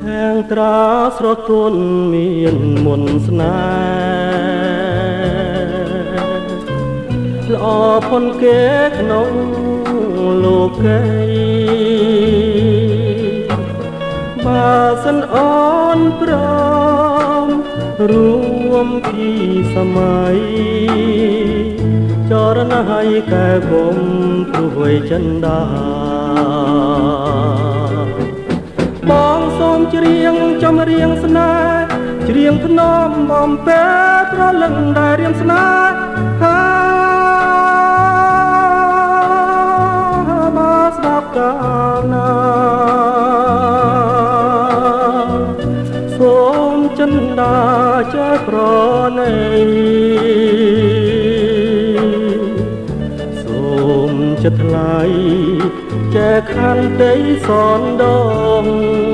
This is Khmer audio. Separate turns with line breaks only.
ហាងត្រាស្រទន់មានមន្តស្នេហ៍ល្អផុនគេក្នុងលោកីបើសិនអូនព្រមរួមពីសម័យចរណហើយកែគុំព្រោះវ័យចិន្តាបងសូមច្រៀងចម្រៀងស្នេហ៍ច្រៀងធ្នមបំពេប្រលឹងដែលរៀងស្នេហ៍ហាមកស្ដាប់កាលណាសូមចិន្តាចេះប្រណីសូមចិត្តថ្លៃចែកខន្តីសនដង